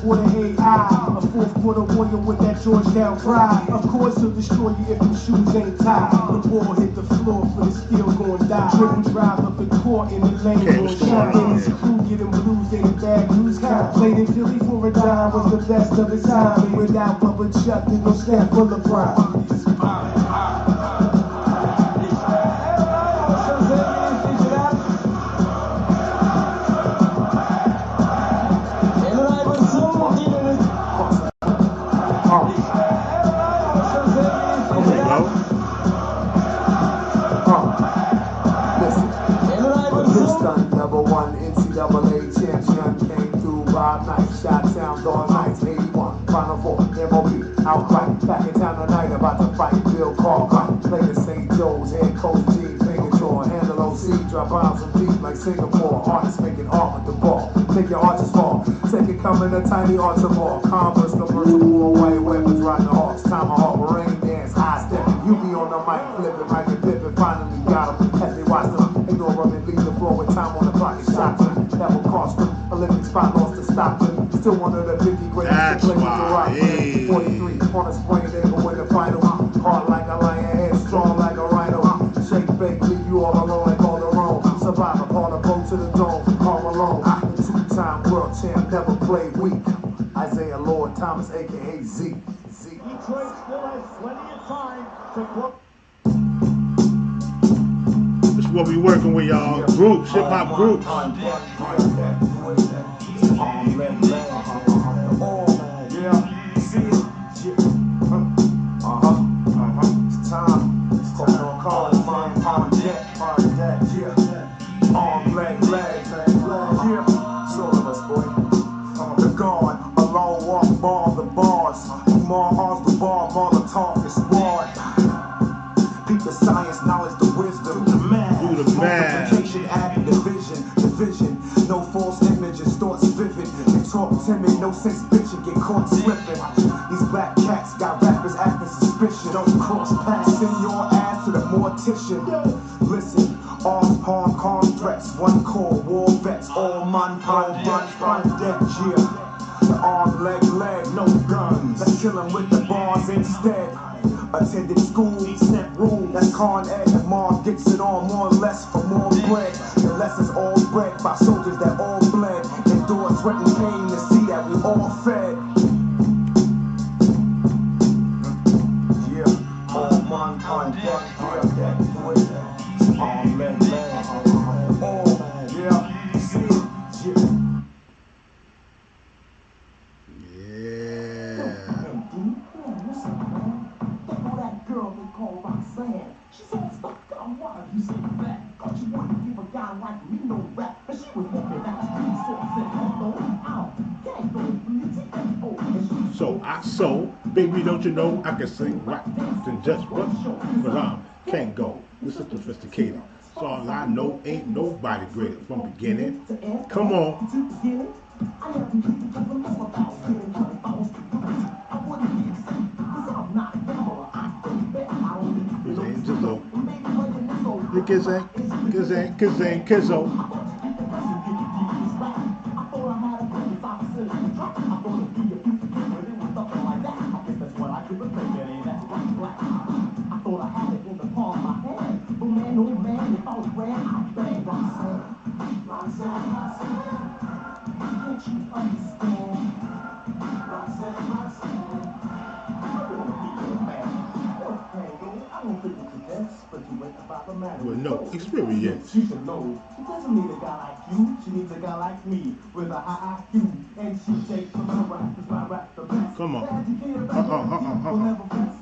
quarter AI, a fourth quarter warrior with that Georgetown pride. Of course he'll destroy you if the shoes ain't tied. The ball hit the floor for the steal gon' die. Dribble drive up the court in the lane gon' shine. And his crew getting blues, ain't a bad news kind. Played in Philly for a dime, was the best of his time. And without Bubba Chuck, there's no snap full of prime. Shot-town, all nights, 81, Final Four, MOB, outright, back in town tonight, about to fight Bill Cartwright, play the St. Joe's, head coach G, finger draw, handle OC, drop bombs from deep like Singapore, artists making art with the ball, take your arches fall, take it coming a tiny archer ball, Converse, convertible, white weapons, riding the hawks, tomahawk, rain dance, high step, you be on the mic, flipping, right and pippin', finally got them, as they watch them, ignore them and leave the floor with time on the clock, and shot them, that will cost them, Olympic spot lost to Stockton. Still one of the 50 greatest to play with the rock. 43 on a spring, they go win the final. Hard like a lion, head strong like a rhino. Shake, bake, leave you all alone like all the wrong. Survivor, call a boat to the dome, all alone. The two-time world champ, never played weak. Isaiah Lord Thomas, aka Z. Detroit still has plenty of time to book. This is what we working with, y'all. Groups, hip hop groups. No false images, thoughts vivid. They talk timid, no sense bitching, get caught slipping. These black cats got rappers acting suspicious. Don't cross paths, send your ass to the mortician. Listen, arms, palm, calm threats, one core, war vets, all man, run, dead, yeah. The arm, leg, no guns. Let's kill him with the bars instead. Attended school, sent room, that's Con Ed. And Mom gets it on more or less for more bread. The lessons all bred by soldiers that all bled. Endure sweat and pain to see that we all fed. Yeah, all man, on deck, yeah, arm, leg, all, yeah, see it, Yeah. Girl they call Roxanne. She's all stuck down wild, you say that. Thought you wouldn't give a guy like me no rap. But she was hoping that street sauce and out. Can't go from So, baby, don't you know I can sing rap than just what? But I can't go. This is sophisticated. So all I know ain't nobody greater from beginning. Come on. I never need to know about getting how I was to do it. I wouldn't be accepted because I'm not a gambler. I think that I don't need to know. Kizzo. I thought I had a good opposite. I thought it'd be a piece of cake, but it was something like that. I guess that's what I could have taken, and that's black. I thought I had it in the palm of my hand. But man, oh man, if I was ran, I'd bang Roxanne. Can't you understand? Roxanne. I don't want to be your man. I don't think it's the best, but you went about the matter. With no experience. She should know. She doesn't need a guy like you. She needs a guy like me with a high IQ. And she takes from my rap, cause my rap the best. Come on. Will never rest.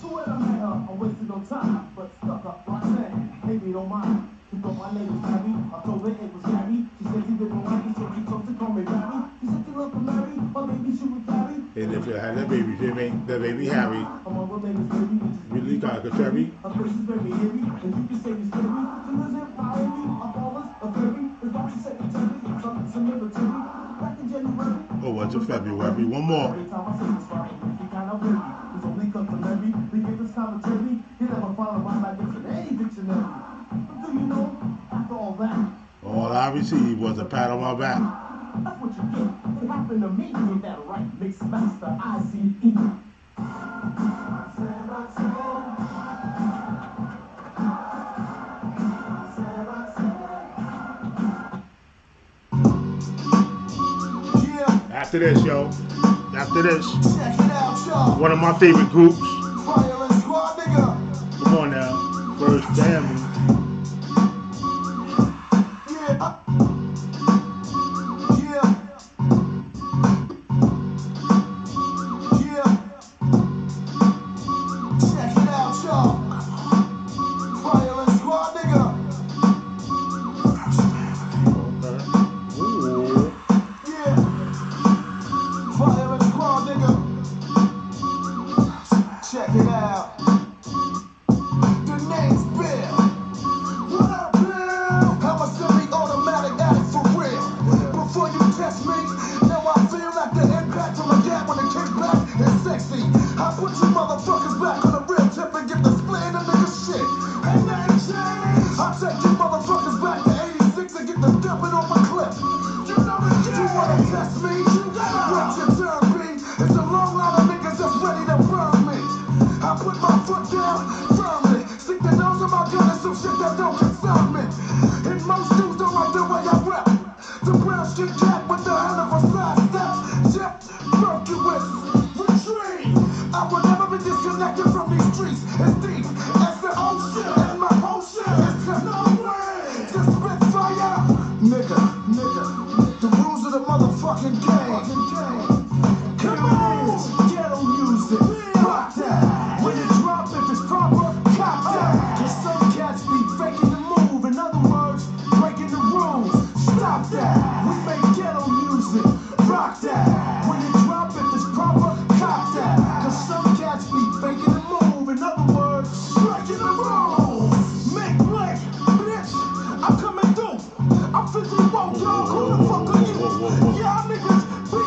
So when I met her, I wasted no time, but stuck up Roxanne. Maybe don't mind. She thought my name was Harry. I told her it was Harry. She said she didn't like me, so she told to call me Barry. She said she loved to marry, or maybe she would carry. And if you had that baby, they make the baby Harry. Among her name is Harry, which is Really contrary. her face is very eerie, and you can say it's scary. She lives in Miami, a ballers, a very, is what she secretary, some military. Back in January. Oh, what's it, February? One more. Every time I say this, she kind of weary. It's only customary. We give this commentary. You never follow my like it's in any dictionary. But do you know, after all that, All I received was a pat on my back. that's what you get. It happens. Bumping to me with that right mix master ICE. After this, yo. After this. Check it out, y'all. One of my favorite groups. Fire and Squad, nigga. Come on now. First Family. Yeah. Yeah. Yeah. Check it out, y'all. Fire and Squad, nigga. Okay. Ooh. Yeah. Fire and Squad, nigga. Check it out. The name's Bill. What up, Bill? I'm a semi-automatic addict for real. Before you test me, now I feel like the impact from a gap when it came back is sexy. I put you motherfuckers back on the real tip and get the split in the nigga shit. Ain't nothing changed. I take you motherfuckers back to 86 and get the dumping on my clip. You know the game. You wanna test me? What's your turn, B? It's a long line of niggas that's ready to burn me. I put my foot down firmly. Stick the nose of my gun and some shit that don't concern me. And most dudes don't like the way I rap. The brown skin cat with the hell of a side step. Jeff Berkowitz, retreat. I will never be disconnected from these streets. It's deep as the ocean. And my potion is just no way. Just spit fire. Nigga. The rules of the motherfucking game. Come on. Ghetto music. Rock that. When it drop, if it's proper, cop that. Cause some cats be faking the move. In other words, breaking the rules. Stop that. We make ghetto music. Rock that. When it drop, if it's proper, cop that. Cause some cats be faking the move. In other words, breaking the rules. Make black, bitch. I'm coming through. I'm 51, y'all. Who the fuck are you? Y'all niggas be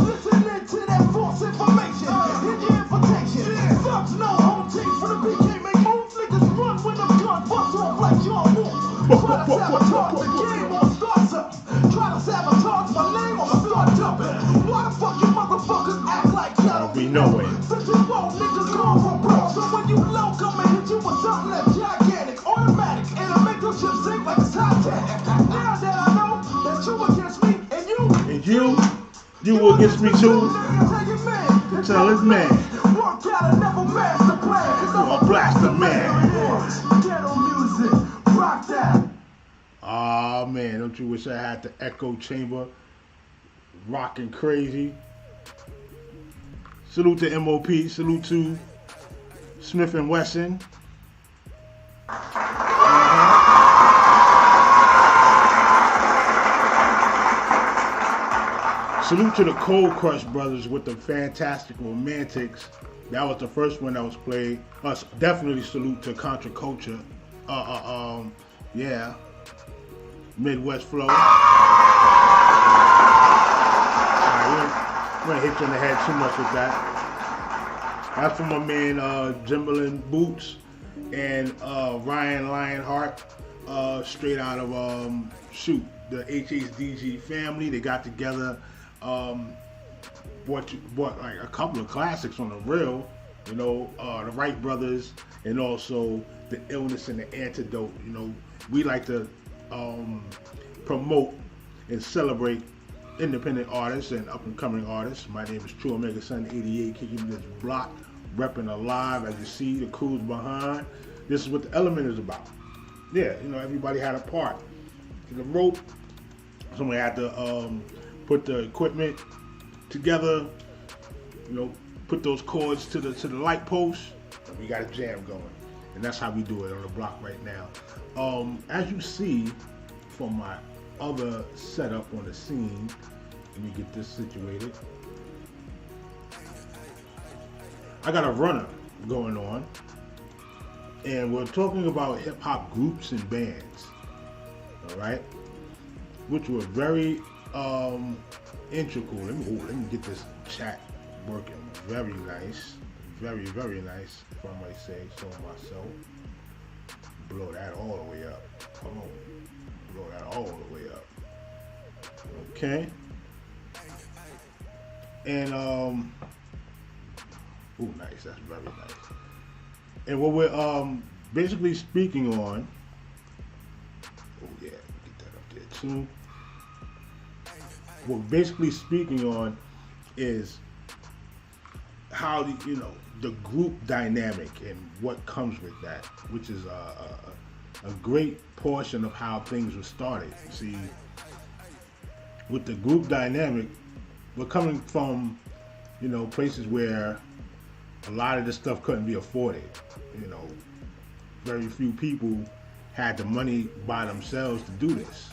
listening to that false information. In your invitation. Thugs no home team for the BK make moves. Niggas run when the gun bust off like y'all move. Try to sabotage the game or start something. Try to sabotage my name or start jumping. Why the fuck you motherfuckers act like y'all We know it. 51 niggas gone from broke. So when you low, come and hit you with something that's gigantic, automatic, and I make those ships sink like it's hot tech. Now that I know that you against me and You will against me too. Tell his man. Work out and never master plan. I'm a blaster man. Ghetto music, rock that. Oh man, don't you wish I had the echo chamber rocking crazy? Salute to MOP, salute to Smith and Wesson. Salute to the Cold Crush Brothers with the Fantastic Romantics. That was the first one that was played. Definitely salute to Contra Culture. Yeah. Midwest Flow. Alright, we ain't hit you in the head too much with that. That's from my man Jimberlin Boots and Ryan Lionheart, straight out of the HHDG family. They got together, bought like a couple of classics on the real, you know, the Wright Brothers, and also The Illness and the Antidote. You know, we like to promote and celebrate independent artists and up and coming artists. My name is True Omega Sun 88, kicking this block, repping alive. As you see, the crew's behind. This is what the element is about. Yeah, you know, everybody had a part. The rope, somebody had to put the equipment together, you know, put those cords to the light post, and we got a jam going. And that's how we do it on the block right now. As you see from my other setup on the scene, let me get this situated. I got a runner going on, and we're talking about hip hop groups and bands, all right, which were very integral. Let me get this chat working. Very nice, very nice, if I might say so myself. Blow that all the way up. Come on, blow that all the way up. Okay. And nice. That's very nice. And what we're basically speaking on. Oh yeah, get that up there too. What we're basically speaking on is how the group dynamic and what comes with that, which is a great portion of how things were started. See, with the group dynamic, we're coming from places where a lot of this stuff couldn't be afforded. Very few people had the money by themselves to do this.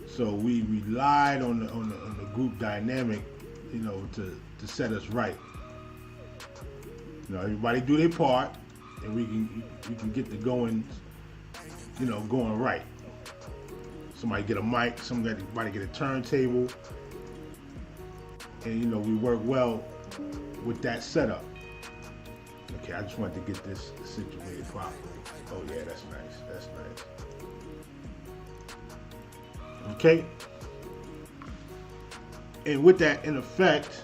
So we relied on the group dynamic, to set us right. Everybody do their part, and we can get the going right. Somebody get a mic, somebody get a turntable, and we work well with that setup. Okay, I just wanted to get this situated properly. Oh yeah, that's nice. That's nice. Okay. And with that in effect,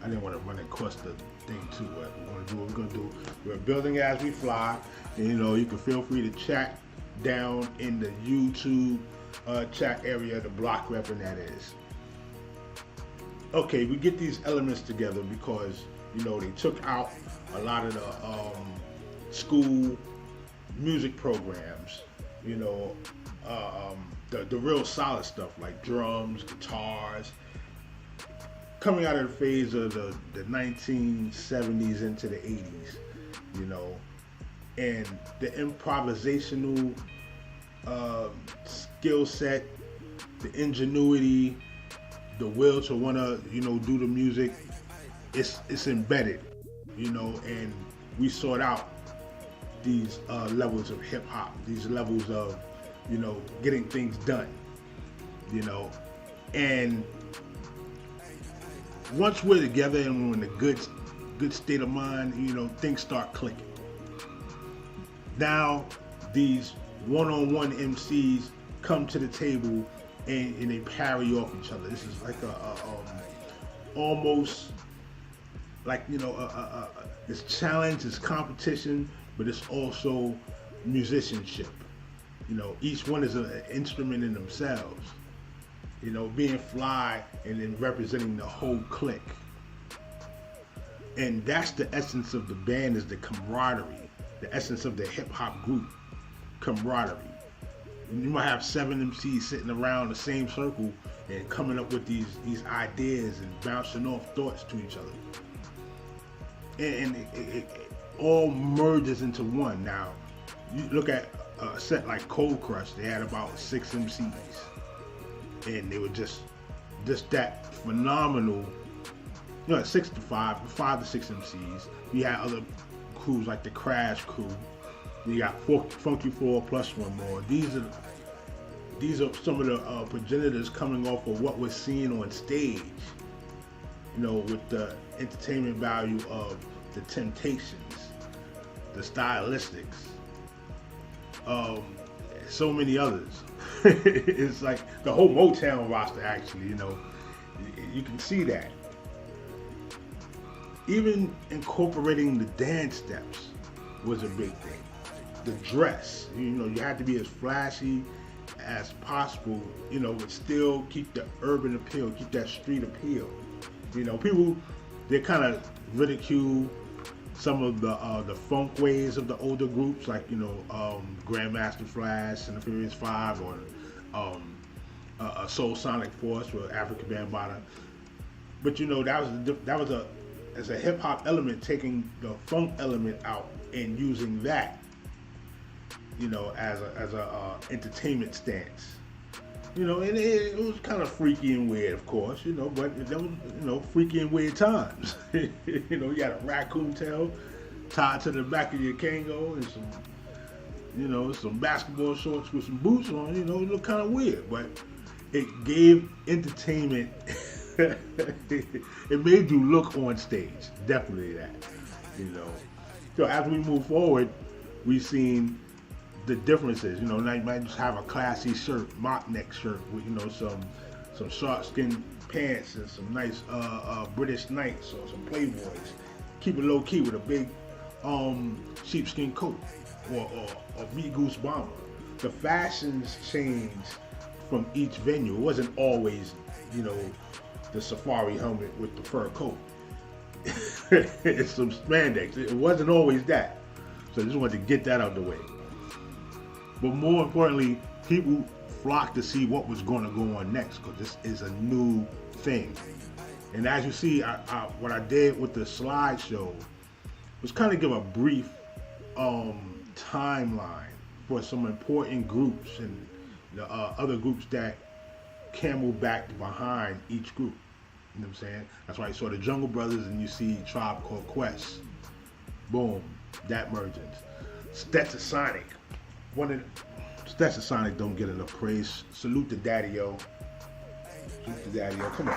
I didn't want to run across the thing too. But we're going to do what we're going to do. We're building as we fly. And you can feel free to chat down in the YouTube chat area, the block repping that is. Okay, we get these elements together because they took out a lot of the school music programs, the real solid stuff like drums, guitars, coming out of the phase of the 1970s into the 80s, and the improvisational skill set, the ingenuity, the will to want to, do the music, it's embedded, and we sort out these levels of hip hop, these levels of, getting things done, and once we're together and we're in a good state of mind, things start clicking. Now these one-on-one MCs come to the table and they parry off each other. This is like almost like it's challenge, it's competition, but it's also musicianship. Each one is an instrument in themselves. Being fly and then representing the whole clique. And that's the essence of the band, is the camaraderie. The essence of the hip hop group, camaraderie. And you might have 7 MCs sitting around the same circle and coming up with these ideas and bouncing off thoughts to each other. And it all merges into one. Now, you look at a set like Cold Crush, they had about 6 MCs. And they were just that phenomenal, 6 to 5 to 6 MCs. You had other crews like the Crash crew. You got Funky 4 plus one more. These are some of the progenitors coming off of what we're seeing on stage. With the entertainment value of the Temptations, the Stylistics, so many others. It's like the whole Motown roster, actually. You can see that. Even incorporating the dance steps was a big thing. The dress, you had to be as flashy as possible, but still keep the urban appeal, keep that street appeal. People, they kind of ridicule some of the funk ways of the older groups, like Grandmaster Flash and the Furious Five, or Soul Sonic Force with Afrika Bambaataa. But that was as a hip hop element, taking the funk element out and using that, as a entertainment stance. And it was kind of freaky and weird, of course, but that was, freaky and weird times. You got a raccoon tail tied to the back of your Kango and some basketball shorts with some boots on, it looked kind of weird, but it gave entertainment. It made you look on stage, definitely that, So as we move forward, we've seen the differences. Now you might just have a classy shirt, mock neck shirt with some sharp skin pants and some nice British Knights or some Playboys. Keep it low key with a big sheepskin coat or a Meat Goose bomber. The fashions changed from each venue. It wasn't always, you know, the safari helmet with the fur coat. It's some spandex. It wasn't always that. So I just wanted to get that out of the way. But more importantly, people flocked to see what was going to go on next because this is a new thing. And as you see, what I did with the slideshow was kind of give a brief timeline for some important groups and the other groups that camelbacked behind each group. You know what I'm saying? That's why you saw the Jungle Brothers and you see Tribe Called Quest. Boom, that mergence. Stetsasonic. Stetsasonic don't get enough praise. Salute to Daddy-O. Salute to Daddy-O. Come on.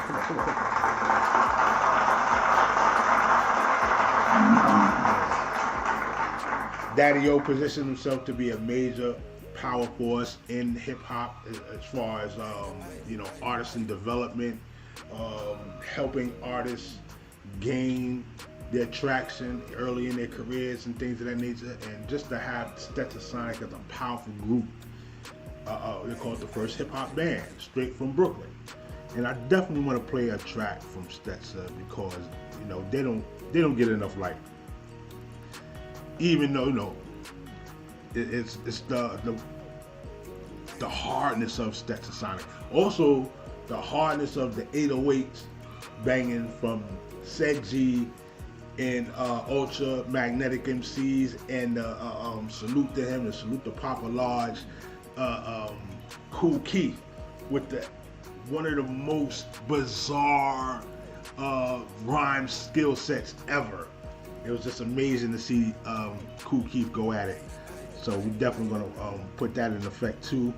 Daddy-O positioned himself to be a major power force in hip hop as far as you know, artisan development, helping artists gain their traction early in their careers and things of that nature. And just to have Stetsasonic as a powerful group, they call it the first hip hop band straight from Brooklyn. And I definitely want to play a track from Stetsa because, you know, they don't get enough light. Even though, you know, it's the hardness of Stetsasonic. Also, the hardness of the 808s banging from Seg G and Ultra Magnetic MCs, and salute to him and salute to Papa Large, Kool Keith with one of the most bizarre rhyme skill sets ever. It was just amazing to see Kool Keith go at it. So we're definitely gonna put that in effect too.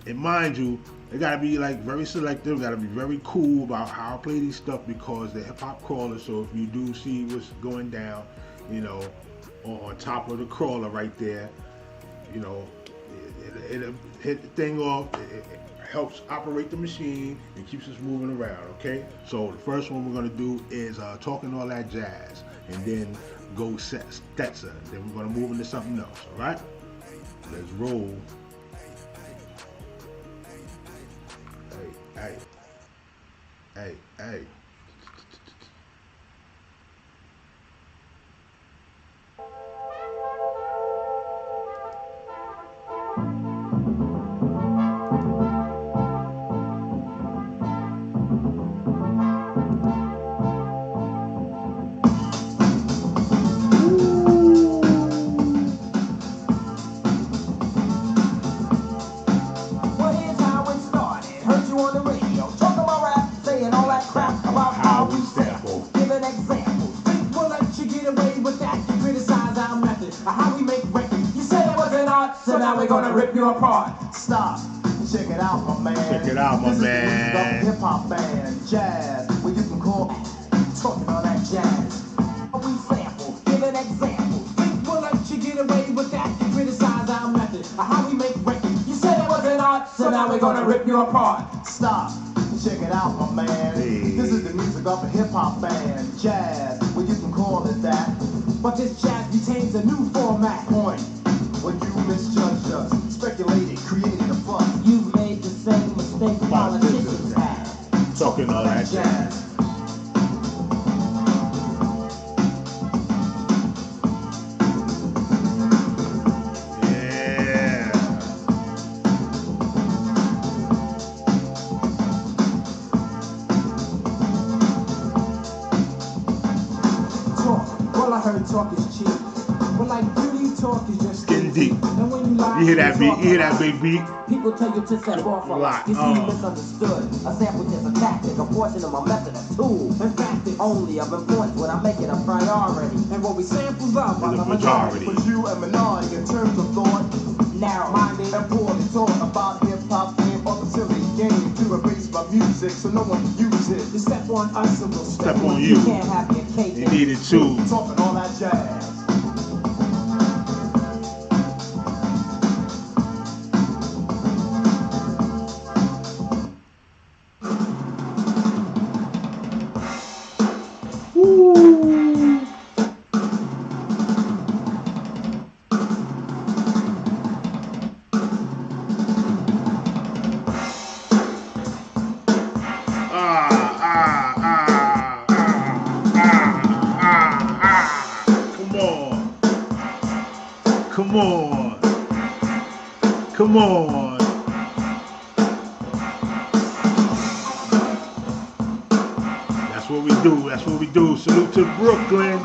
And mind you, they gotta be like very selective, gotta be very cool about how I play these stuff because they're hip hop crawlers. So if you do see what's going down, you know, on top of the crawler right there, you know, it hit the thing off. It helps operate the machine and keeps us moving around. Okay, so the first one we're gonna do is Talking All That Jazz, and then go Stetsa. Then we're gonna move into something else. All right, let's roll. Hey. So now we're gonna rip you apart. Stop. Check it out, my man. Check it out, my this man. Is the hip hop band, jazz, what you can call talking all that jazz. We sample, give an example. Think we'll let you get away with that. You criticize our method of how we make records. You said it wasn't art, so now we're gonna rip you apart. Stop. Check it out, my man. Hey. This is the music of a hip hop band, jazz, what you can call it that. But this jazz retains a new format. Point. When you misjudged us, speculated, created a fuss. You've made the same mistake politicians have. Talking all that jazz. Yeah. Talk. Well, I heard talk is cheap. But like beauty talk is just Skin deep. And when you lie, You hear that beat? You hear that big beat? People tell you to step off a lot. You see, you misunderstood. A sample is a tactic, a portion of my method, a tool. In fact, it's only of importance when I make it a priority. And what we sample love by the majority. But you a minority in terms of thought, Narrow-minded and poorly taught about hip hop fame or the silly game to erase my music so no one can use it. You step on us and we'll Step on you. You can't have your cake. You need it too. Talking all that jazz. Come on. That's what we do. That's what we do. Salute to Brooklyn.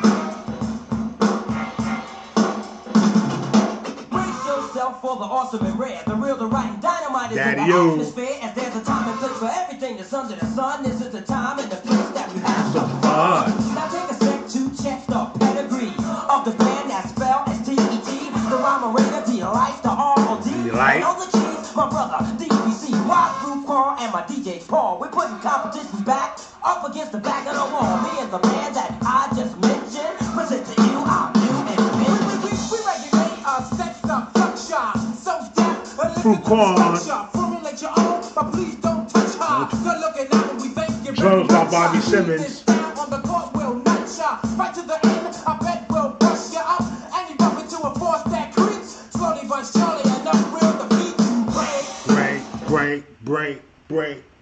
Brace yourself for the awesome and rare. The real, the right, and dynamite is in the Daddy-o. atmosphere. As there's a time and place for everything that's under the sun. This is the time and the place that we have Some some fun. fun. Now take a sec to check the pedigree of the band that's spelled S-T-E-T. The rhyme D, life, the R-O-D. Delight. And all the G's, my brother, DBC, Rock Group Quan, and my DJ Paul. We're putting competition back up against the back of the wall. Me and the band that I just mentioned present to you our new invention. We regulate our sex up structure. So deaf, Fruit corn. formulate your own, but please don't touch her. Good looking out when we think you're Drums by ready. Bobby This Simmons. down on the court will nut ya. Right to the end, I bet we'll bust ya up. And you bump into a force that creeps. Slowly but surely, enough will the beat you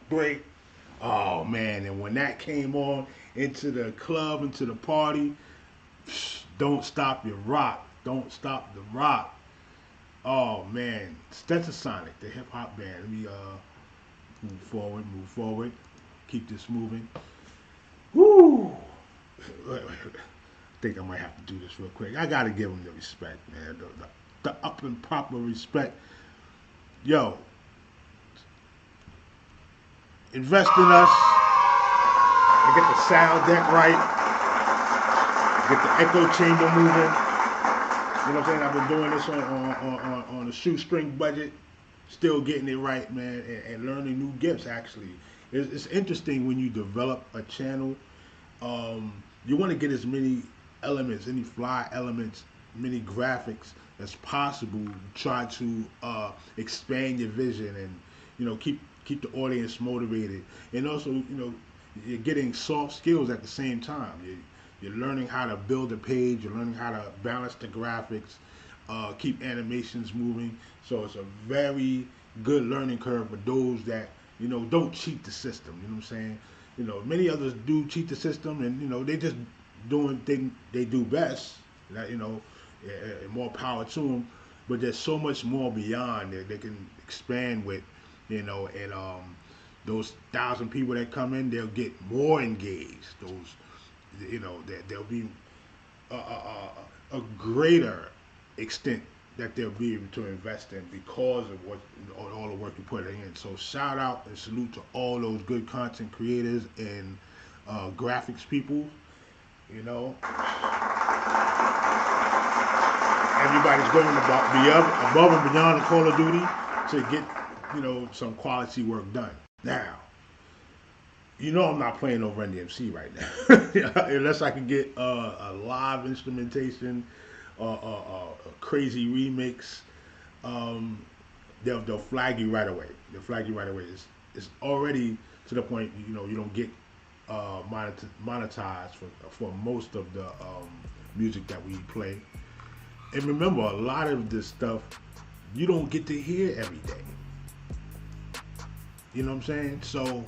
Break. Oh man, and when that came on into the club, into the party, don't stop your rock. Don't stop the rock. Oh man, Stetsasonic, the hip hop band. Let me move forward. Keep this moving. Woo! I think I might have to do this real quick. I gotta give them the respect, man. The up and proper respect. Yo, invest in us and get the sound deck right, get the echo chamber moving. You know what I'm saying? I've been doing this on a shoestring budget, still getting it right, man, and learning new gifts. Actually, it's interesting when you develop a channel. You want to get as many elements, any fly elements, many graphics as possible. Try to expand your vision and keep the audience motivated, and also you're getting soft skills at the same time. You're learning how to build a page. You're learning how to balance the graphics, keep animations moving. So it's a very good learning curve for those that don't cheat the system. You know what I'm saying? Many others do cheat the system, and they just doing things they do best. That more power to them. But there's so much more beyond that they can expand with. And those 1,000 people that come in, they'll get more engaged. There'll be a greater extent that they'll be able to invest in because of all the work you put in. So shout out and salute to all those good content creators and graphics people. Everybody's going above and beyond the Call of Duty to get some quality work done. Now, I'm not playing no Run DMC right now, unless I can get a live instrumentation, a crazy remix. They'll flag you right away. They'll flag you right away. It's already to the point you don't get monetized for most of the music that we play. And remember, a lot of this stuff you don't get to hear every day. You know what I'm saying? So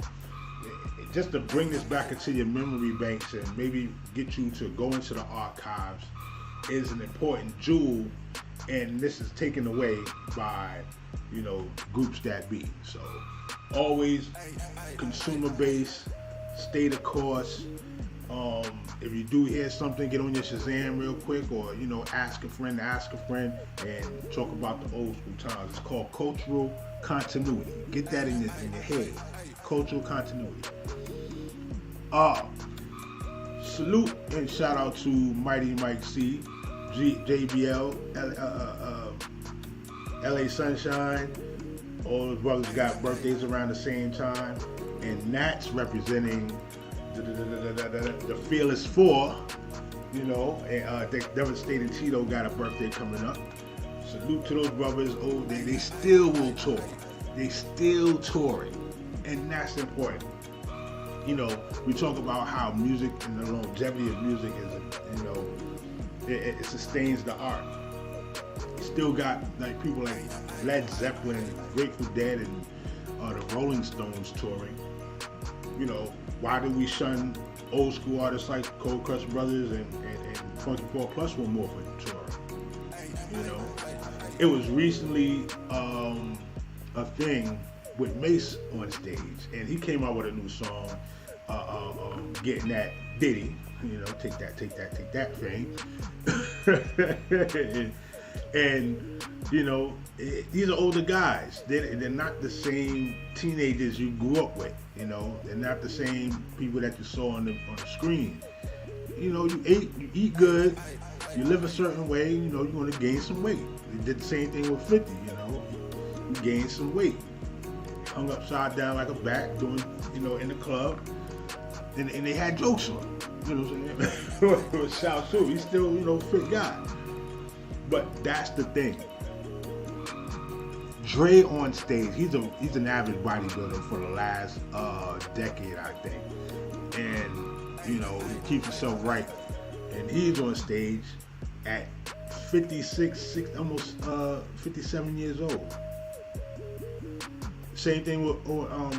just to bring this back into your memory banks and maybe get you to go into the archives is an important jewel, and this is taken away by groups that be. So always consumer based, stay the course. If you do hear something, get on your Shazam real quick, or ask a friend and talk about the old school times. It's called cultural continuity. Get that in your head. Cultural continuity. Salute and shout out to Mighty Mike C, JBL, LA Sunshine. All the brothers got birthdays around the same time, and Nats representing the Fearless Four, Devastating Tito got a birthday coming up. Salute to those brothers. Oh, they still will tour. They still touring, and that's important. We talk about how music and the longevity of music is, it sustains the art. You still got people like Led Zeppelin, Grateful Dead, and the Rolling Stones touring. Why do we shun old school artists like Cold Crush Brothers and Funky 4 Plus one more for touring? it was recently a thing with Mace on stage, and he came out with a new song, getting that Diddy, take that thing. and these are older guys. They're not the same teenagers you grew up with. They're not the same people that you saw on the screen. You eat good, you live a certain way. You're going to gain some weight. They did the same thing with 50. You gained some weight, hung upside down like a bat, doing in the club, and they had jokes on. Shout out, he's still fit guy. But that's the thing. Dre on stage, he's an average bodybuilder for the last decade, I think, and he keeps himself right. And he's on stage at 56, almost 57 years old. Same thing with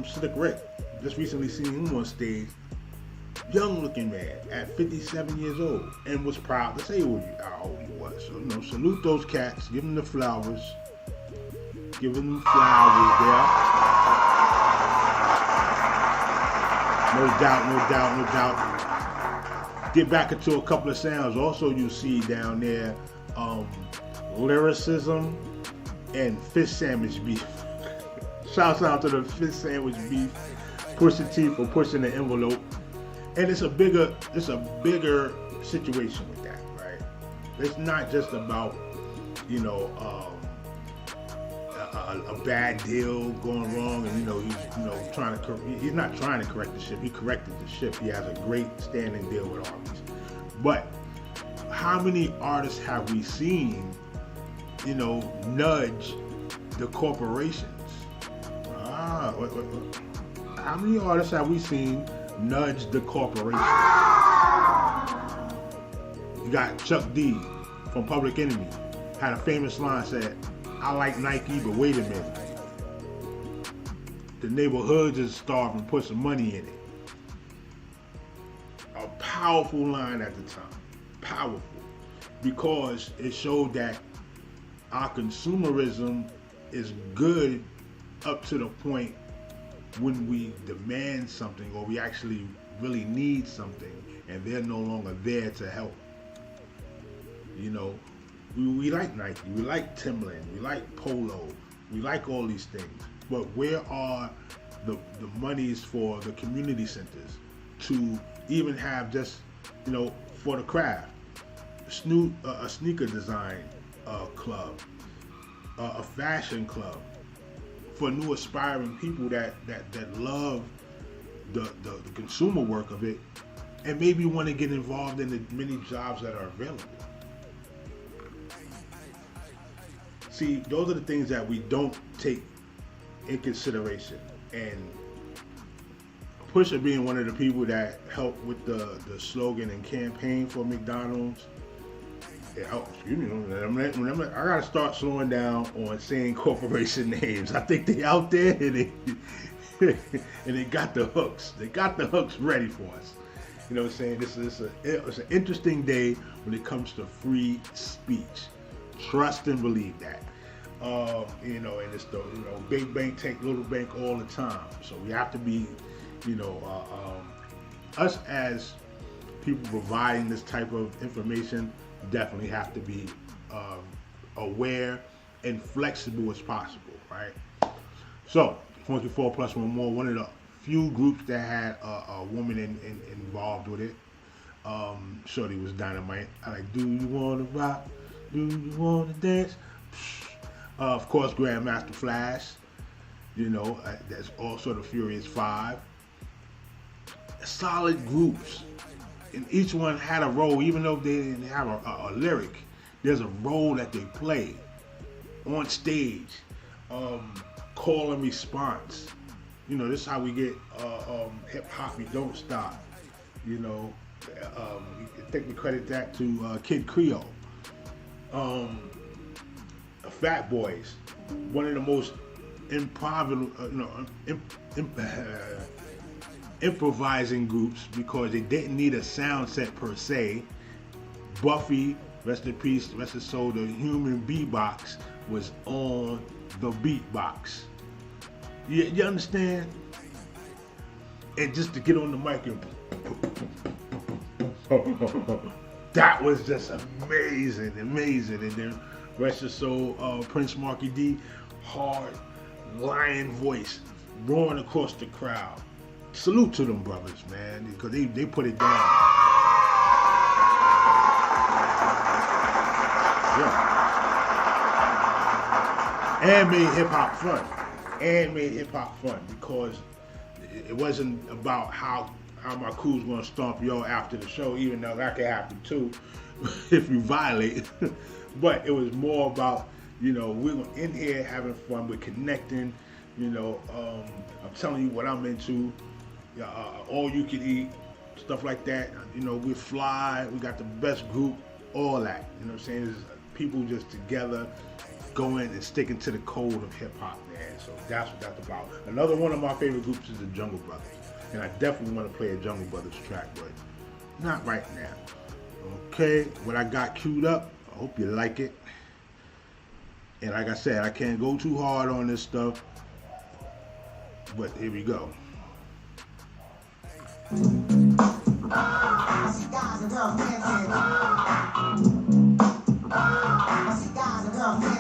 Slick Rick. Just recently seen him on stage, young looking man at 57 years old, and was proud to say how old he was. So salute those cats, give them the flowers. Giving them flowers there. No doubt. Get back into a couple of sounds. Also, you see down there lyricism and fish sandwich beef. Shouts out to the fish sandwich beef. Pusha T for pushing the envelope. And it's a bigger situation with that, right? It's not just about a bad deal going wrong, and he's not trying to correct the ship. He corrected the ship. He has a great standing deal with artists. But how many artists have we seen, nudge the corporations? How many artists have we seen nudge the corporations? You got Chuck D from Public Enemy, had a famous line, said, "I like Nike, but wait a minute. The neighborhoods is starving, put some money in it." A powerful line at the time. Powerful. Because it showed that our consumerism is good up to the point when we demand something or we actually really need something and they're no longer there to help. We like Nike, we like Timberland, we like Polo, we like all these things. But where are the monies for the community centers to even have just, for the craft? A sneaker design club, a fashion club for new aspiring people that love the consumer work of it and maybe want to get involved in the many jobs that are available. See, those are the things that we don't take in consideration. And Pusha being one of the people that helped with the slogan and campaign for McDonald's. I gotta start slowing down on saying corporation names. I think they out there and they got the hooks. They got the hooks ready for us. You know what I'm saying? It's an interesting day when it comes to free speech. Trust and believe that. And it's the big bank take little bank all the time. So we have to be, us as people providing this type of information definitely have to be aware and flexible as possible, right? So, Funky 4 Plus One More, one of the few groups that had a woman involved with it. Shorty was dynamite. I like, do you want to rock? Do you want to dance? Of course, Grandmaster Flash. That's also the Furious 5. Solid groups. And each one had a role, even though they didn't have a lyric. There's a role that they play on stage. Call and response. This is how we get hip hop. We don't stop. Take the credit that to Kid Creole. Fat Boys, one of the most improvising groups because they didn't need a sound set per se. Buffy Rest in peace, rest in soul, the human beatbox was on the beatbox. You understand? And just to get on the mic and that was just amazing. And then rest in soul, Prince Marky D, hard lion voice, roaring across the crowd. Salute to them brothers, man, because they put it down. Yeah. And made hip hop fun. Because it wasn't about how my crew's gonna stomp y'all after the show, even though that could happen too if you violate. But it was more about, we're in here having fun, we're connecting, I'm telling you what I'm into, all you can eat, stuff like that. We fly, we got the best group, all that. You know what I'm saying? It's people just together going and sticking to the code of hip hop, man. So that's what that's about. Another one of my favorite groups is the Jungle Brothers. And I definitely want to play a Jungle Brothers track, but not right now. Okay, what I got queued up, I hope you like it. And like I said, I can't go too hard on this stuff, but here we go.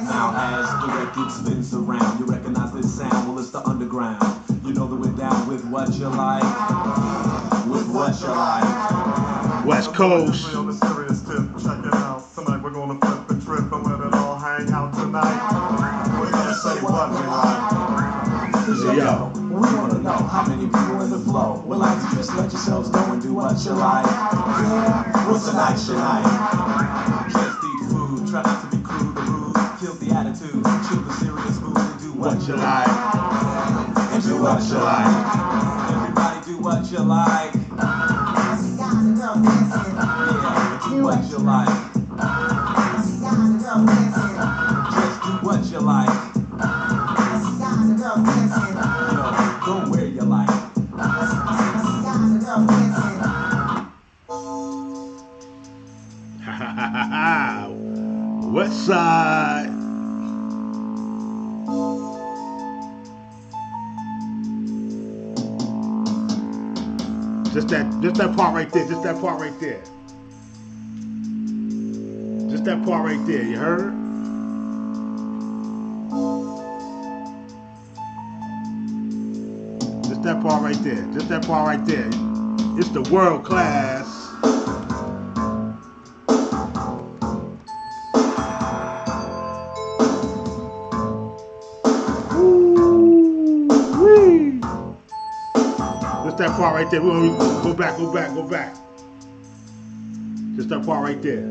Now as the record spins around, you recognize this sound, well it's the underground. You know that we're down with what you like, West Coast. On the serious tip, check it out. Tonight we're gonna flip the trip and let it all hang out tonight. We're gonna say what we like. Yo, we wanna know how many people in the flow would like to just let yourselves go and do what you like. Yeah, what's tonight's your night? Just eat food, try not to be crude or rude, kill the attitude, chill the serious mood and do what you like. And do what you like. Everybody do what you like. Yeah, do what you like. Just do what you like. Go where you like. West Side. Just that part right there. Just that part right there. Just that part right there. You heard? Just that part right there. Just that part right there. It's the world class. Ooh-wee. Just that part right there. We're gonna go back. Just that part right there.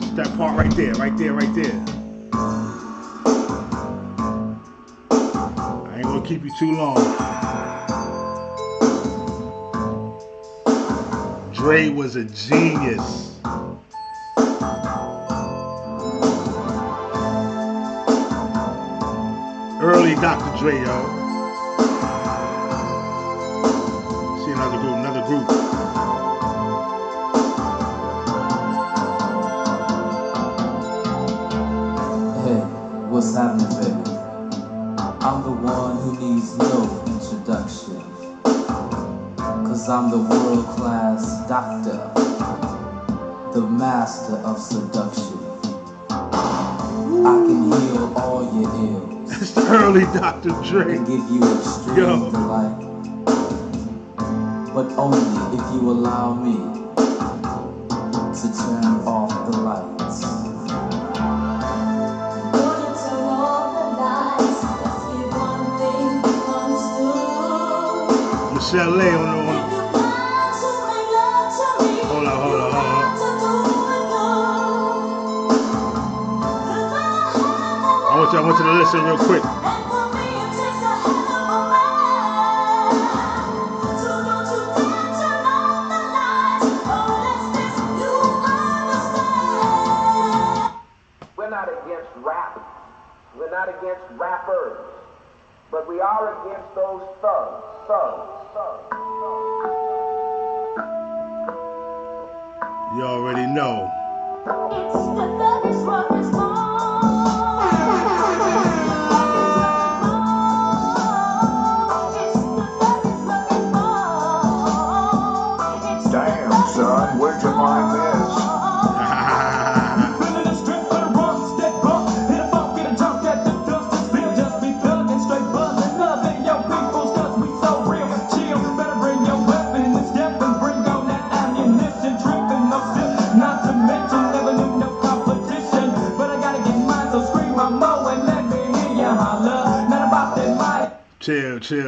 Just that part right there. I ain't gonna keep you too long. Dre was a genius. Early Dr. Dre, yo. See another group. Hey, what's happening, baby? I'm the one who needs no introduction. Cause I'm the world-class doctor, the master of seduction. I can heal all your ills. It's the early Dr. Dre. And give you extreme delight. But only if you allow me to turn off the lights. Michelle Lay on the one. Hold on. I want you to listen real quick. We're not against rap. We're not against rappers. But we are against those thugs. You already know. It's the thuggish rubbish Damn, son, where'd you find this?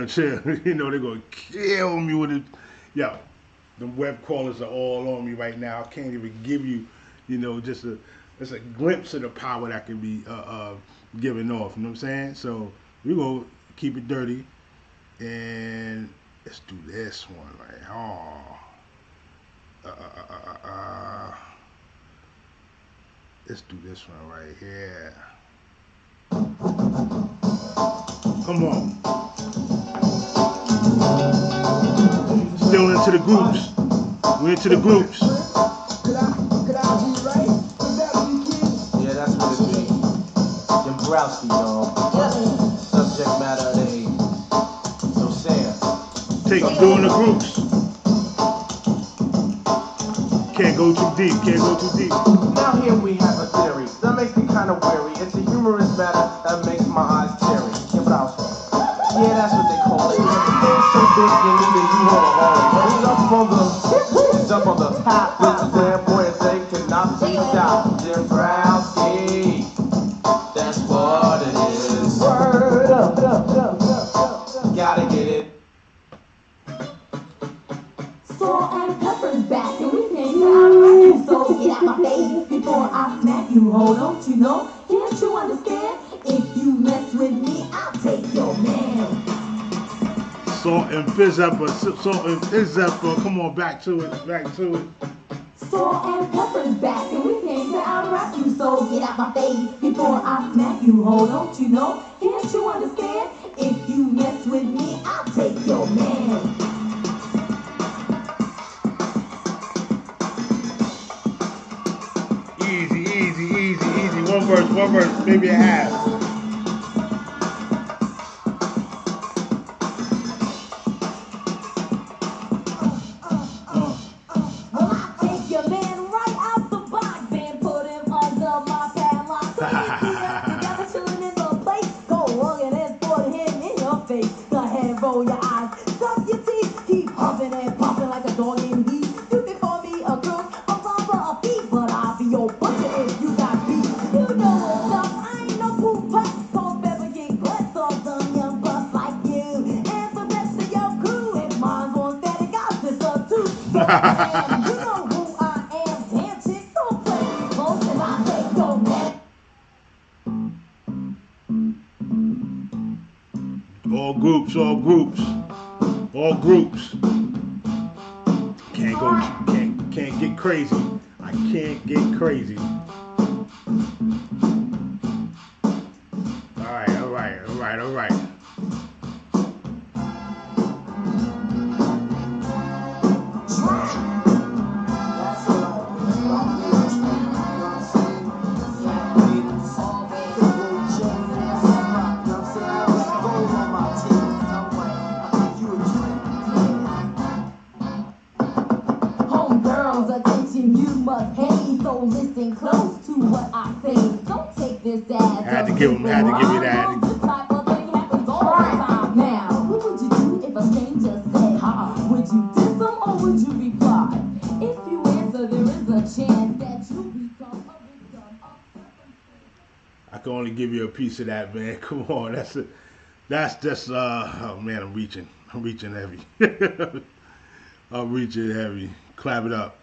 Chill. You know they're gonna kill me with it. Yo, the web callers are all on me right now. I can't even give you, just a glimpse of the power that can be given off. You know what I'm saying? So we're gonna keep it dirty, and let's do this one right. Let's do this one right here. Come on. Still into the groups. We're into the groups. Yeah, that's what it be. Dombrowski, y'all. Subject matter they. So Sam. Take them doing the groups. Can't go too deep. Now here we have a theory that makes me kind of weary. It's a humorous matter that makes my eyes teary. Yeah, that's what they call it. The thing's so big you need to do all the hauling. It's up on the top. This is damn boy if they cannot be stopped. Dombrowski, that's what it is. Word up. Gotta get it. Salt and pepper's back, and we came to outrun you. So get out my face before I smack you. Hold on, you know? Can't you understand? If you mess with me, I'll take your man. Salt and fizz up. Come on, back to it. Salt and pepper's back, and we came to outrun you. So get out my face before I smack you. Hold on, you know? Can't you understand? If you mess with me, I'll take your man. Easy. One verse, maybe a half. Well, I take your man right out the box and put him under my padlock. So you together chilling in the place. Go rugged and put him in your face. Go ahead and roll your eyes, suck your teeth, keep humping and pumping like a dog in heat. You can call me a crook, a robber, a thief, but I'll be your butcher if you got beef. You know what's up, I ain't no poop putt. Cold pepper king, blood sauce on young bust like you. And the rest of your crew, if mine's on static, I'll just up too. So you know who I am, damn chick, don't play me close and I'll take your man. All groups. Can't get crazy. I can't get crazy. All right. Homegirls, attention, you must pay. So listen close to what I say. Don't take this as Had to give you that. This type of thing happens all the time. Now, what would you do if a stranger said hi? Would you diss them or would you reply? If you answer, there is a chance that you become a victim of I can only give you a piece of that, man. Come on, that's just oh man, I'm reaching heavy. I'm reaching heavy. Clap it up.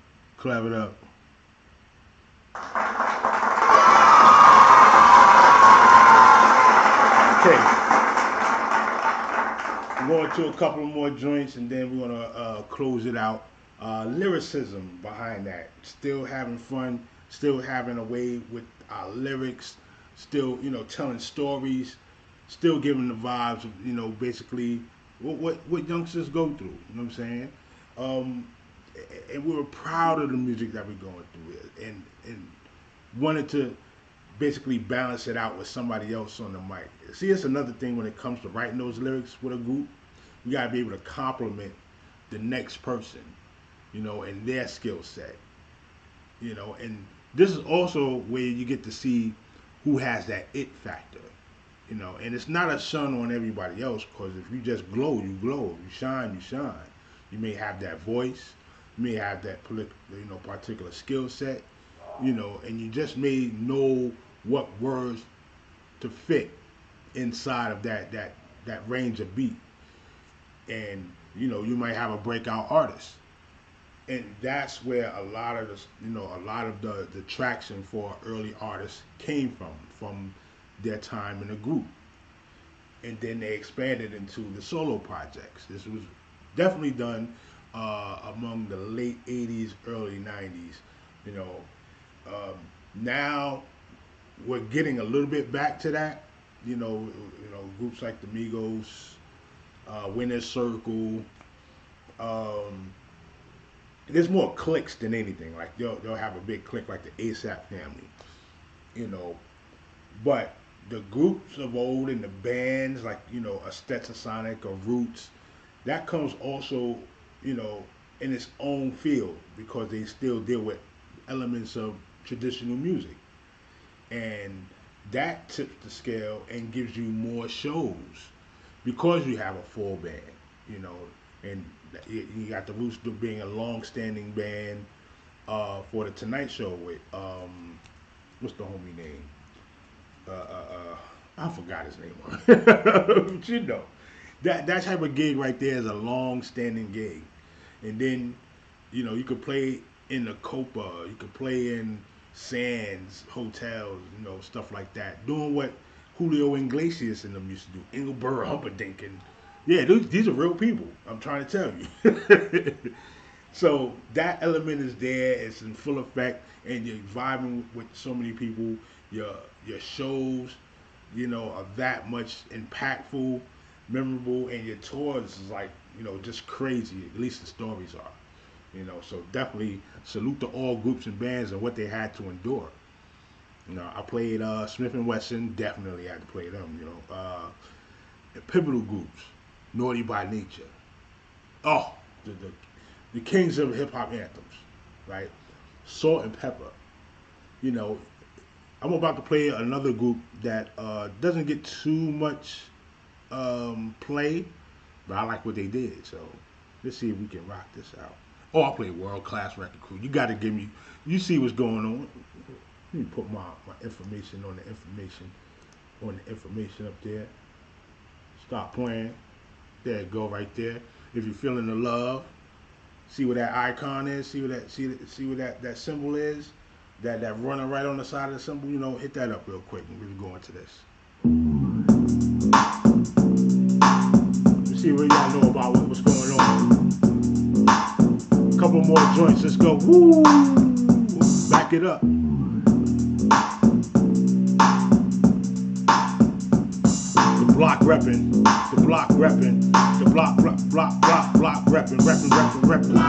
Okay. We're going to a couple more joints and then we're gonna close it out. Lyricism behind that. Still having fun, still having a way with our lyrics, still, telling stories, still giving the vibes of, you know, basically what youngsters go through. You know what I'm saying? And we were proud of the music that we're going through, and wanted to basically balance it out with somebody else on the mic. See, it's another thing when it comes to writing those lyrics with a group. You gotta be able to compliment the next person, you know, and their skill set, you know. And this is also where you get to see who has that it factor, you know. And it's not a shun on everybody else, because if you just glow, you glow. If you shine, you shine. You may have that voice, you may have that particular skill set, you know, and you just may know what words to fit inside of that range of beat. And you know, you might have a breakout artist, and that's where a lot of the traction for early artists came from their time in a group, and then they expanded into the solo projects. This was definitely done among the late 80s, early 90s. You know, now we're getting a little bit back to that. You know, groups like the Migos, Winner's Circle. There's more cliques than anything. Like they'll have a big clique like the ASAP family, you know. But the groups of old and the bands like, you know, a Stetsasonic or Roots, that comes also, you know, in its own field, because they still deal with elements of traditional music, and that tips the scale and gives you more shows because you have a full band, you know. And you got the Roots being a long-standing band for the Tonight Show with what's the homie name? I forgot his name. But you know, that type of gig right there is a long-standing gig. And then, you know, you could play in the Copa, you could play in Sands hotels, you know, stuff like that, doing what Julio Iglesias and them used to do, Engelbert Humperdinck, and yeah, these are real people, I'm trying to tell you. So that element is there, it's in full effect, and you're vibing with so many people. Your shows, you know, are that much impactful, memorable, and your tours is like, you know, just crazy. At least the stories are, you know. So definitely salute to all groups and bands and what they had to endure. You know, I played Smith & Wesson, definitely had to play them, you know. Pivotal groups, Naughty by Nature. Oh, the kings of hip-hop anthems, right? Salt and Pepper. You know, I'm about to play another group that doesn't get too much play, but I like what they did. So let's see if we can rock this out. Oh, I play World Class Record Crew. You got to give me, you see what's going on. Let me put my information on the information up there. Stop playing. There it go, right there. If you're feeling the love, see where that icon is. See where that symbol is. That runner right on the side of the symbol. You know, hit that up real quick and we'll go into this. Let's see what y'all know about what's going on. A couple more joints. Let's go. Woo! Back it up. The block reppin', the block reppin', the block reppin', reppin'.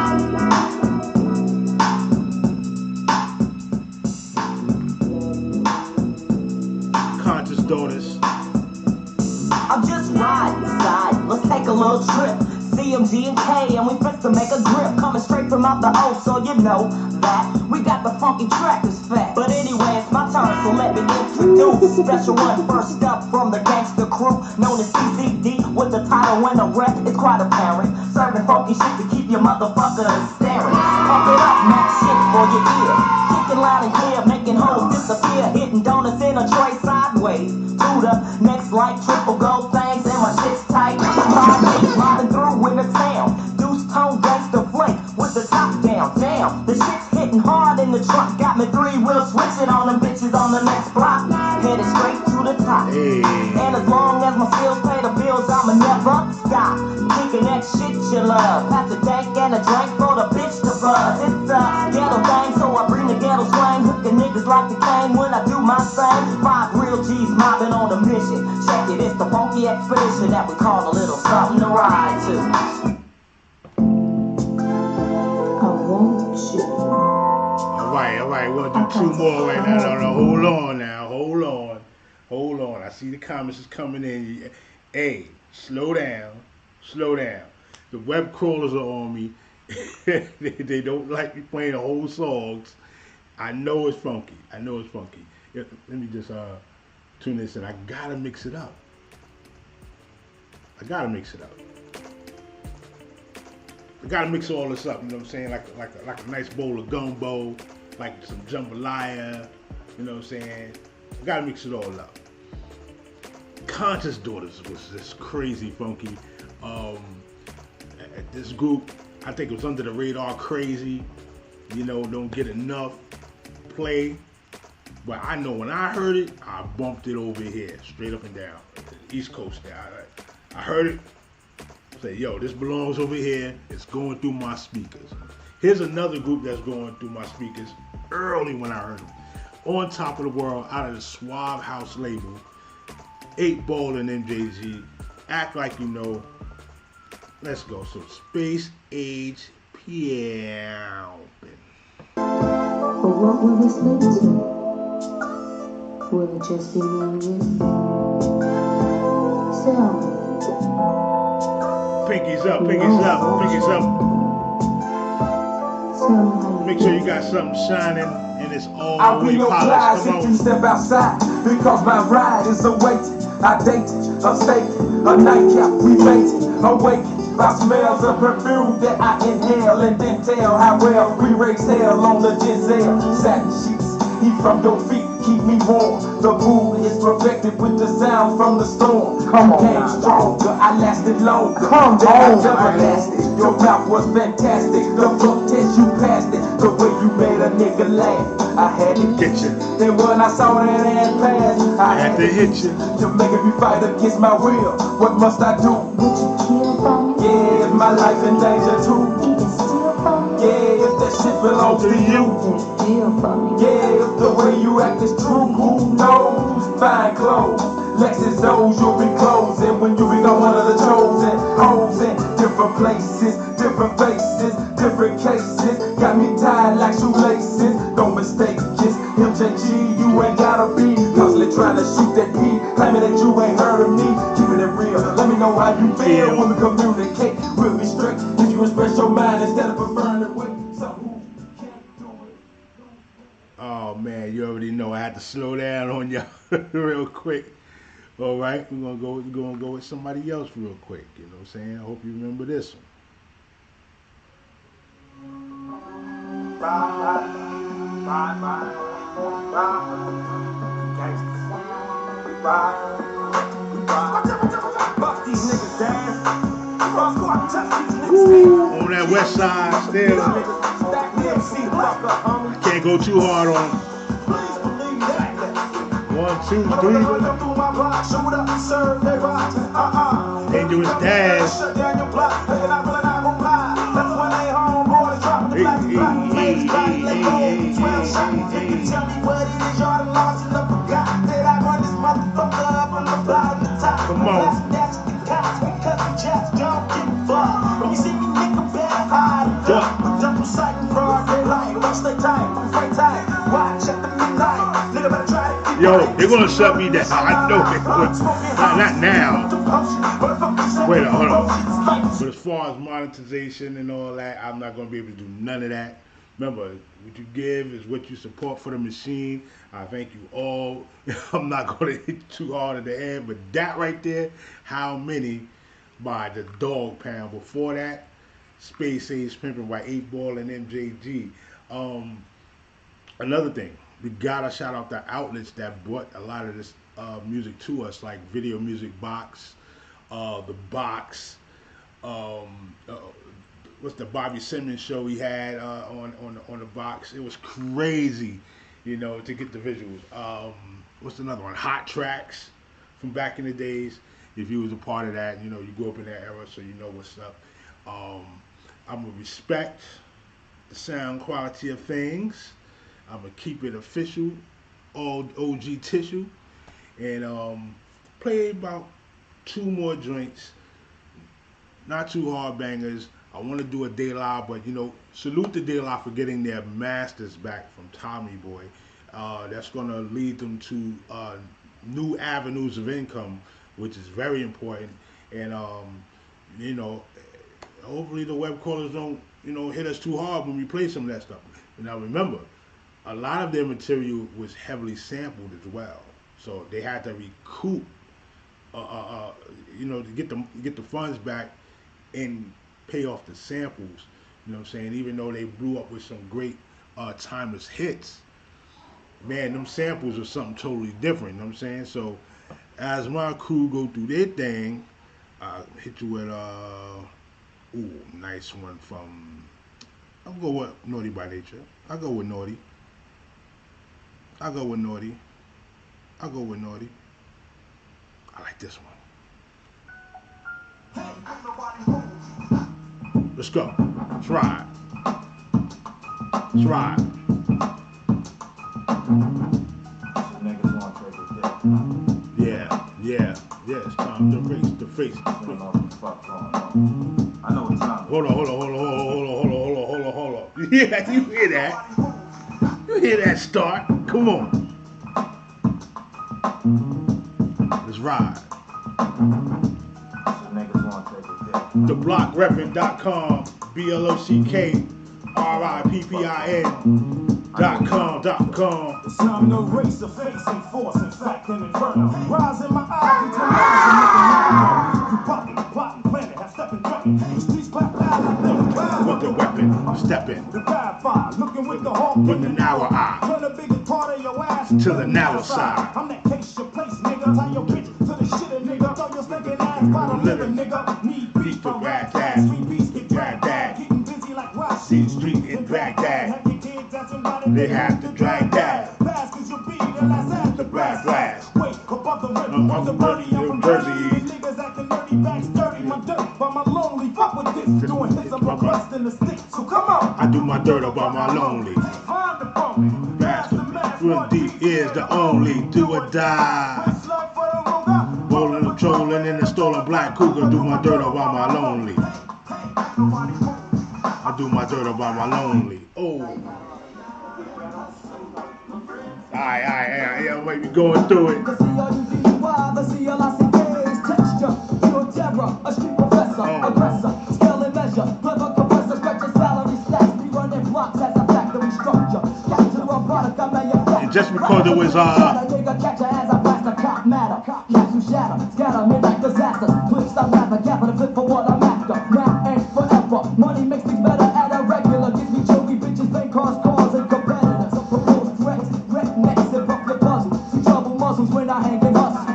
Conscious Daughters. I'm just riding side, let's take a little trip. CMG and K, and we fit to make a grip. Coming straight from out the O, so you know that we got the funky track is fat. But anyway, it's my turn, so let me introduce special one first up from the gangster crew, known as CCD, with the title and the rep. It's quite apparent, serving funky shit to keep your motherfuckers staring. Pump it up, Mac shit for your ear. Kicking loud and clear, making hoes disappear. Hitting donuts in a tray sideways. To the next like triple gold things, and my shit's tight. Mobbing through in the town. Deuce tone gangster flake with the top down. Damn, the shit's hitting hard in the trunk. Got me 3-wheel switching on them bitches on the next block. Headed straight to the top. Hey. And as long as my skills pay the bills, I'ma never stop. Kicking that shit you love. Pass a dank and a drink for the bitch to buzz. It's a ghetto thing, so I bring the ghetto slang. Hooking niggas like the cane when I do my thing. 5 real G's mobbing on a mission. Check it, it's the funky expedition that we call a little something to ride to. I want you. All right, we'll do two more right now. No, hold on now, hold on. I see the comments is coming in. Hey, slow down. The web crawlers are on me. they don't like me playing the whole songs. I know it's funky. Let me just tune this in. I gotta mix it up. I gotta mix all this up, you know what I'm saying? Like a nice bowl of gumbo, like some jambalaya, you know what I'm saying? I gotta mix it all up. Conscious Daughters was just crazy funky. At this group, I think it was Under the Radar Crazy, you know, don't get enough play. But I know when I heard it, I bumped it over here, straight up and down, East Coast there. I heard it, say, yo, this belongs over here. It's going through my speakers. Here's another group that's going through my speakers early when I heard them. On Top of the World, out of the Suave House label, 8 Ball and MJG, Act Like You Know. Let's go. So Space Age Piano. But what will this lead to? Will it just be me and you? Tell me. Pinkies up. Tell me how you Make sure you got something shining and it's all I'll the be way your polished. flies Come if you on. step outside, because my ride is awaiting. I dated, a steak, a nightcap, we mated, awakened by smells of perfume that I inhale, and then tell how well we raise hell on the Giselle. Satin sheets, heat from your feet, keep me warm. The mood is perfected with the sound from the storm. Come on, came stronger, I lasted longer. Come on, I never lasted. Your mouth was fantastic. The fuck test you passed it. The way you made a nigga laugh, I had to Get you. Then when I saw that ass pass, I Had to hit you. You're making me fight against my will. What must I do? would you kill for me? Yeah, is my life in danger too? Even steal for me? Yeah, if that shit belongs to you. Then steal for me? Yeah, if the way you act is true, who knows? Fine clothes, Lexus O's, you'll be closing when you become one of the chosen. Hoes in different places, different faces, different cases. Got me tied like shoelaces. Don't mistake, just MJG, you ain't gotta be constantly trying to shoot that beat, claiming that you ain't heard of me. Keeping it real, let me know how you feel when we communicate. We'll be straight if you express your mind instead of preferring to wait. So who can't do it? Oh man, you already know I had to slow down on y'all real quick. All right, we're gonna go with somebody else real quick. You know what I'm saying? I hope you remember this one. On that west side still. Can't go too hard on them. 1, 2, 3. Dangerous Dash. Come on. Yo, they're gonna shut me down. I know they would. Not now. Wait, hold on. But as far as monetization and all that, I'm not gonna be able to do none of that. Remember, what you give is what you support for the machine. I thank you all. I'm not gonna hit too hard at the end, but that right there, How Many by the Dog Pound. Before that, Space Age Pimpin' by 8 Ball and MJG. Another thing, we gotta shout out the outlets that brought a lot of this music to us, like Video Music Box, The Box, what's the Bobby Simmons show he had on the Box. It was crazy, you know, to get the visuals. What's another one? Hot Tracks from back in the days. If you was a part of that, you know, you grew up in that era, so you know what's up. I'm gonna respect the sound quality of things. I'm gonna keep it official, all OG tissue, and play about 2 more joints, not too hard bangers. I want to do a De La, but you know, salute to De La for getting their masters back from Tommy Boy. That's going to lead them to new avenues of income, which is very important. And you know, hopefully the web callers don't, you know, hit us too hard when we play some of that stuff. Now remember, a lot of their material was heavily sampled as well, so they had to recoup, you know, to get the funds back and pay off the samples. You know what I'm saying? Even though they blew up with some great timeless hits, man, them samples are something totally different. You know what I'm saying? So as my crew go through their thing, I'll hit you with ooh, nice one from, I'll go with Naughty by Nature. I'll go with Naughty. I like this one. Let's go. Let's ride. Yeah, it's time to race the face. I know what time. Hold on. Yeah, you hear that? You hear that start? Come on. Let's ride. TheBlockReppin.com, BLOCKRIPPIN.com. It's time to race the face and force and fact and inferno. Rise in my eyes, you plotting, planning, have stepping, threatening. The streets clap loud, with the weapon, stepping. The bad fire, looking with the hawk with the narrow eye. Turn the biggest part of your ass to the narrow side. I'm that case your place, nigga. Tie your bitch to the shit, nigga. Throw your stinking ass by the living, nigga. Need beef for rat ass. Street beats get dragged that. Getting busy like Rashid Street in Baghdad. They have to drag that. Fast cause you be the last after blast. Wait, above the rhythm, the birdie, I'm from Jersey. Niggas acting dirty, back sturdy. My dirt by my lonely. Fuck with this. Doing hits of a crust in the stick. So come on. I do my dirt about my lonely. Find the phone. Master, Run Deep is the only do or die. Rolling and trolling in the stolen black cougar. Do my dirt about my lonely. I do my dirt about my lonely. Oh. Alright, yeah, wait, we going through it. And just because it was money makes things better at a regular. Gives me joey bitches, bank cars, and competitors. Proposed threats, rednecks, and rough your puzzle. See trouble muzzles when I hang and hustle.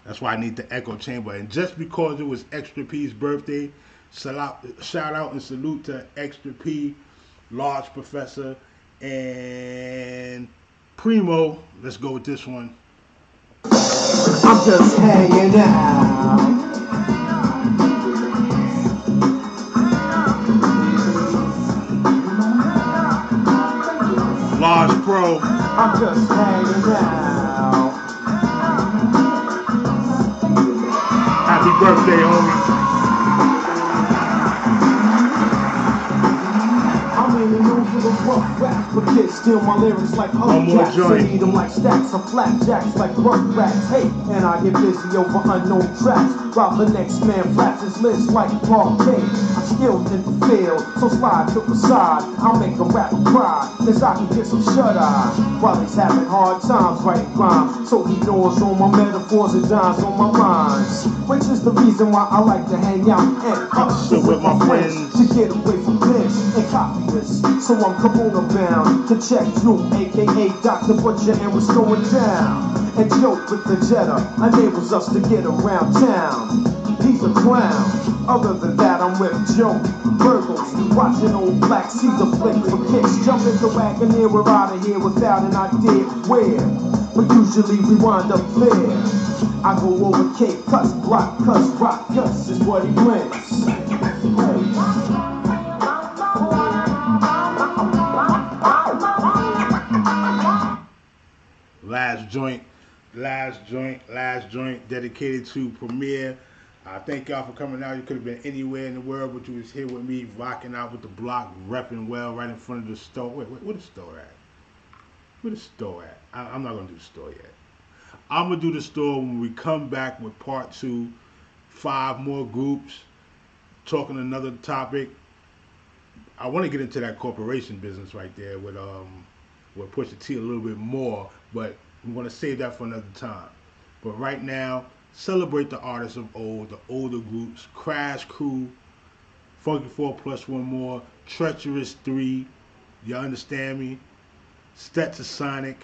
That's why I need the echo chamber. And just because it was Extra P's birthday, shout out and salute to Extra P, Large Professor, and Primo. Let's go with this one. I'm just hanging out. Large Pro. I'm just hanging out. Happy birthday, homie. Rough raps, but kids steal my lyrics like hubcaps. I need them like stacks of flapjacks, like rough rats. Hey, and I get busy over unknown tracks. While the next man flaps his lips like parquet. I'm skilled in the field, so slide to the side. I'll make a rapper cry, as I can get some shut-eye. While he's having hard times writing rhymes, so he knows all my metaphors and dimes on my rhymes. Which is the reason why I like to hang out and hustle with my friends to get away from this and copy this. So I'm Corona bound to check Drew, aka Dr. Butcher, and what's going down. And joke with the Jetta enables us to get around town. He's a clown. Other than that, I'm with Joe Burgles, watching old Black Caesar flick for kicks. Jump in the Wagoneer, we're out of here without an idea where. But usually we wind up there. I go over Cape Cuss, block cuss, rock cuss is what he brings. last joint dedicated to Premier. Thank y'all for coming out. You could have been anywhere in the world, but you was here with me, rocking out with the block, repping well right in front of the store. Wait, where the store at? Where the store at? I'm not gonna do the store yet. I'm gonna do the store when we come back with part 2, 5 more groups, talking another topic. I want to get into that corporation business right there with Pusha T a little bit more, but I'm gonna save that for another time. But right now, celebrate the artists of old, the older groups, Crash Crew, Funky 4 plus 1 more, Treacherous 3, you understand me? Stetsasonic,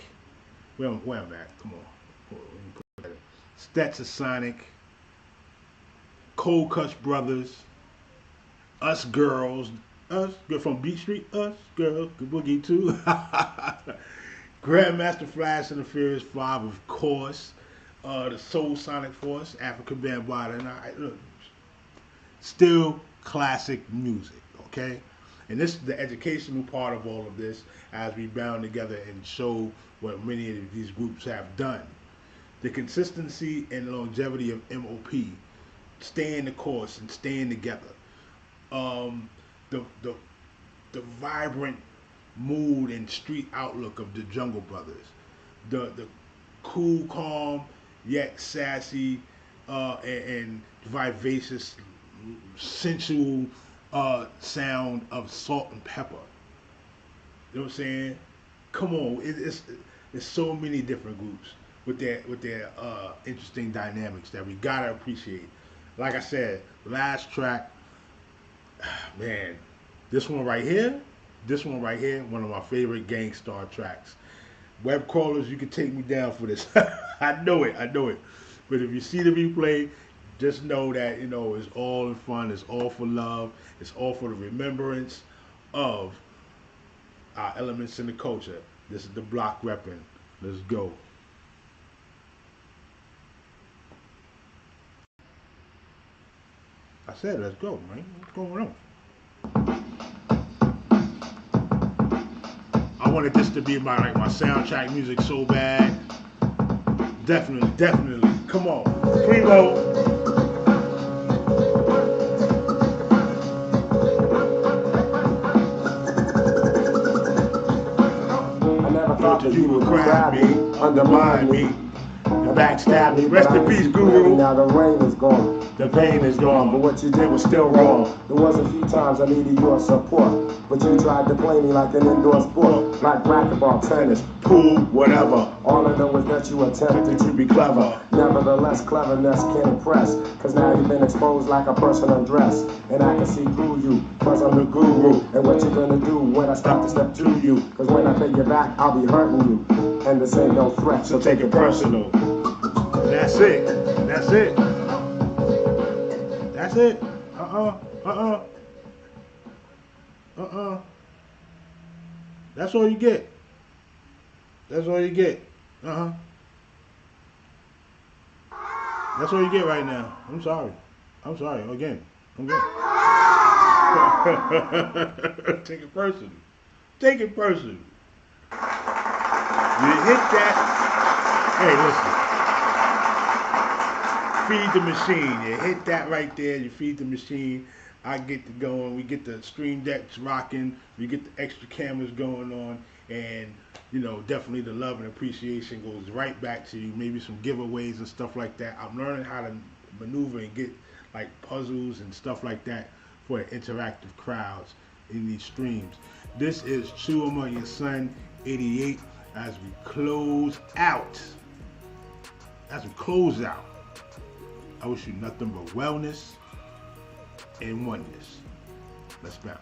where I'm at, come on. Stetsasonic, Cold Cuts Brothers, Us Girls, from Beat Street, Us Girls, Good Boogie 2, Grandmaster Flash and the Furious 5, of course, the Soul Sonic Force, African Bambaataa, and look, still classic music, okay? And this is the educational part of all of this as we bound together and show what many of these groups have done. The consistency and longevity of MOP, staying the course and staying together. The vibrant mood and street outlook of the Jungle Brothers. The cool, calm, yet sassy and vivacious, sensual sound of Salt and Pepper. You know what I'm saying? Come on, it's so many different groups with their interesting dynamics that we gotta appreciate. Like I said, last track, man, this one right here, one of my favorite Gang Starr tracks. Web crawlers, you can take me down for this. I know it. But if you see the replay, just know that, you know, it's all in fun, it's all for love, it's all for the remembrance of our elements in the culture. This is the block repping. Let's go. I said let's go, man. What's going on? I wanted this to be my soundtrack music so bad. Definitely. Come on. Primo. I never thought that you would grab me, undermine me, and backstab me. Rest in peace, Guru. Now the rain is gone. The pain is gone, But what you did was still wrong. There was a few times I needed your support, but you tried to play me like an indoor sport, like racquetball, tennis, pool, whatever. All I know is that you attempted To be clever. Nevertheless, cleverness can impress, cause now you've been exposed like a person undressed. And I can see through you, cause I'm the guru. And what you gonna do when I stop to step to you? Cause when I pay you back, I'll be hurting you. And this ain't no threat, So take it personal. That's it. That's it. That's all you get. That's all you get. That's all you get right now. I'm sorry. Again. Take it personally. You hit that. Hey, listen. Feed the machine. You hit that right there. You feed the machine. I get to going. We get the stream decks rocking. We get the extra cameras going on. And, you know, definitely the love and appreciation goes right back to you. Maybe some giveaways and stuff like that. I'm learning how to maneuver and get, like, puzzles and stuff like that for interactive crowds in these streams. This is Chuma, your son, 88, as we close out. I wish you nothing but wellness and oneness. Let's bounce.